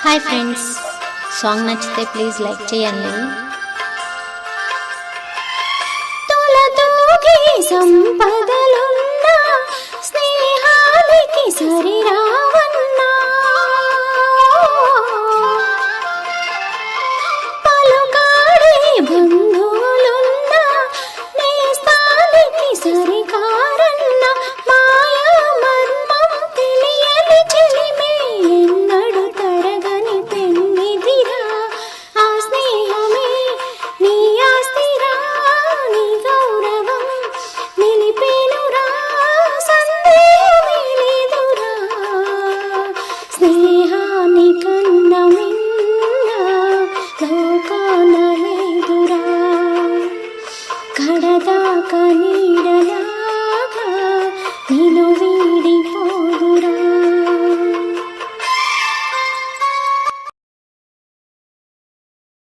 Hi friends, song నచ్చితే please like చేయండి. తొలతూగే సంపదలున్నా స్నేహానికి సరిరావన్నా, పలుకాడే బంధువులున్నా నేస్తానికి సరికారన్నా, మాయా మర్మం తెలియని చెలిమే ఎన్నడు తరగని పెన్నిదిరా. ఆ స్నేహమే నీ ఆస్తిరా, నీ గౌరవం నిలిపేనురా, సందేహమే లేదురా. స్నేహానికన్నా